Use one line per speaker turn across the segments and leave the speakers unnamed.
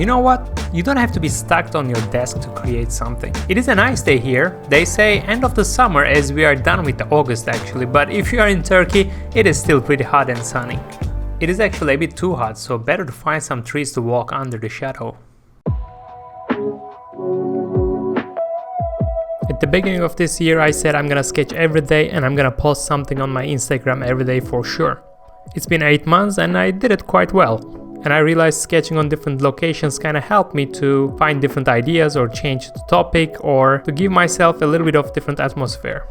You know what? You don't have to be stuck on your desk to create something. It is a nice day here. They say end of the summer as we are done with August actually, but if you are in Turkey, it is still pretty hot and sunny. It is actually a bit too hot, so better to find some trees to walk under the shadow. At the beginning of this year I said I'm gonna sketch every day and I'm gonna post something on my Instagram every day for sure. It's been 8 months and I did it quite well. And I realized sketching on different locations kind of helped me to find different ideas or change the topic or to give myself a little bit of different atmosphere.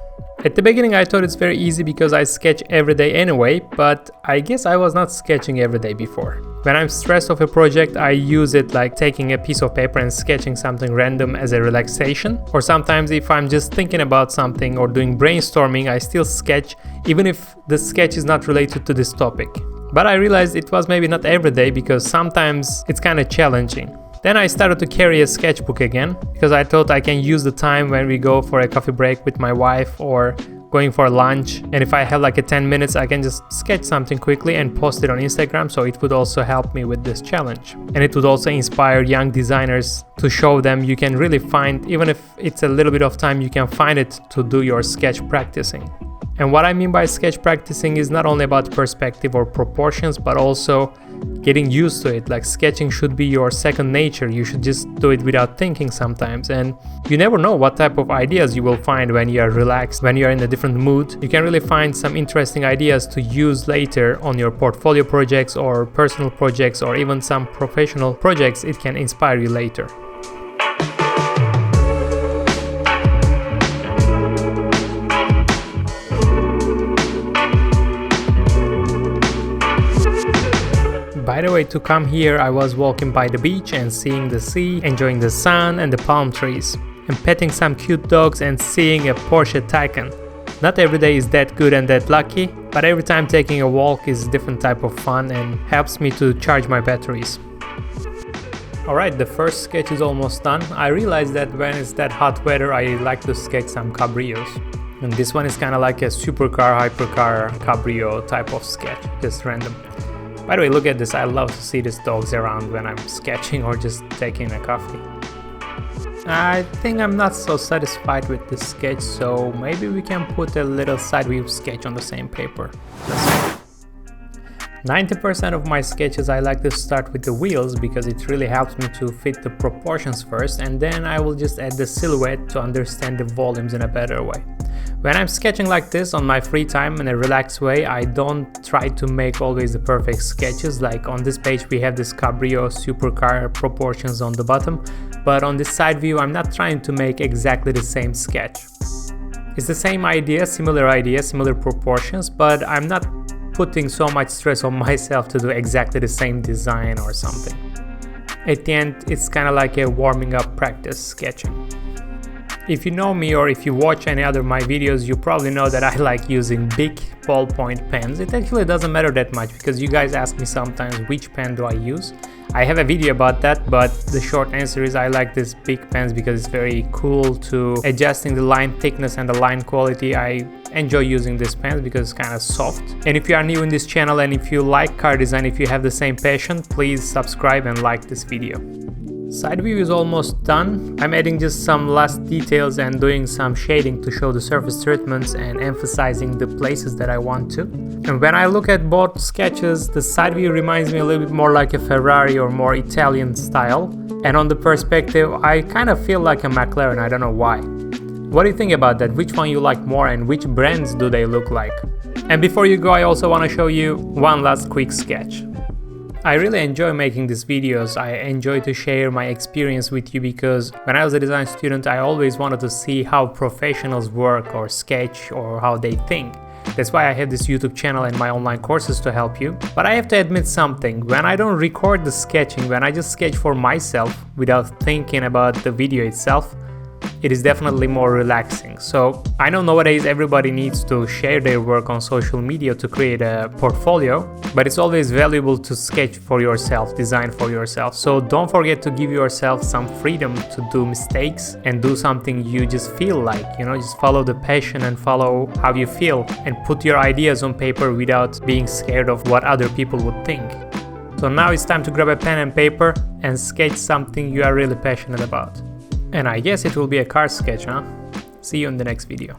At the beginning I thought it's very easy because I sketch every day anyway, but I guess I was not sketching every day before. When I'm stressed of a project, I use it like taking a piece of paper and sketching something random as a relaxation. Or sometimes if I'm just thinking about something or doing brainstorming, I still sketch even if the sketch is not related to this topic. But I realized it was maybe not every day because sometimes it's kind of challenging. Then I started to carry a sketchbook again because I thought I can use the time when we go for a coffee break with my wife or going for lunch, and if I have like a 10 minutes I can just sketch something quickly and post it on Instagram, so it would also help me with this challenge. And it would also inspire young designers to show them you can really find, even if it's a little bit of time, you can find it to do your sketch practicing. And what I mean by sketch practicing is not only about perspective or proportions, but also getting used to it. Like sketching should be your second nature. You should just do it without thinking sometimes. And you never know what type of ideas you will find when you are relaxed, when you are in a different mood. You can really find some interesting ideas to use later on your portfolio projects or personal projects or even some professional projects. It can inspire you later. By the way, to come here I was walking by the beach and seeing the sea, enjoying the sun and the palm trees, and petting some cute dogs and seeing a Porsche Taycan. Not every day is that good and that lucky, but every time taking a walk is a different type of fun and helps me to charge my batteries. Alright, the first sketch is almost done. I realized that when it's that hot weather I like to sketch some cabrios. And this one is kind of like a supercar, hypercar, cabrio type of sketch, just random. By the way, look at this, I love to see these dogs around when I'm sketching or just taking a coffee. I think I'm not so satisfied with this sketch, so maybe we can put a little side view sketch on the same paper. 90% of my sketches I like to start with the wheels because it really helps me to fit the proportions first, and then I will just add the silhouette to understand the volumes in a better way. When I'm sketching like this on my free time in a relaxed way, I don't try to make always the perfect sketches. Like on this page we have this cabrio supercar proportions on the bottom, but on this side view I'm not trying to make exactly the same sketch. It's the same idea, similar proportions, but I'm not putting so much stress on myself to do exactly the same design or something. At the end it's kind of like a warming up practice sketching. If you know me or if you watch any other my videos, you probably know that I like using big ballpoint pens. It actually doesn't matter that much because you guys ask me sometimes which pen do I use. I have a video about that, but the short answer is I like these big pens because it's very cool to adjusting the line thickness and the line quality. I enjoy using these pens because it's kind of soft. And if you are new in this channel and if you like car design, if you have the same passion, please subscribe and like this video. Side view is almost done. I'm adding just some last details and doing some shading to show the surface treatments and emphasizing the places that I want to. And when I look at both sketches, the side view reminds me a little bit more like a Ferrari or more Italian style. And on the perspective, I kind of feel like a McLaren, I don't know why. What do you think about that? Which one you like more and which brands do they look like? And before you go, I also want to show you one last quick sketch. I really enjoy making these videos. I enjoy to share my experience with you because when I was a design student I always wanted to see how professionals work or sketch or how they think. That's why I have this YouTube channel and my online courses to help you. But I have to admit something, when I don't record the sketching, when I just sketch for myself without thinking about the video itself, it is definitely more relaxing. So I know nowadays everybody needs to share their work on social media to create a portfolio, but it's always valuable to sketch for yourself, design for yourself. So don't forget to give yourself some freedom to do mistakes and do something you just feel like, just follow the passion and follow how you feel and put your ideas on paper without being scared of what other people would think. So now it's time to grab a pen and paper and sketch something you are really passionate about. And I guess it will be a car sketch, huh? See you in the next video.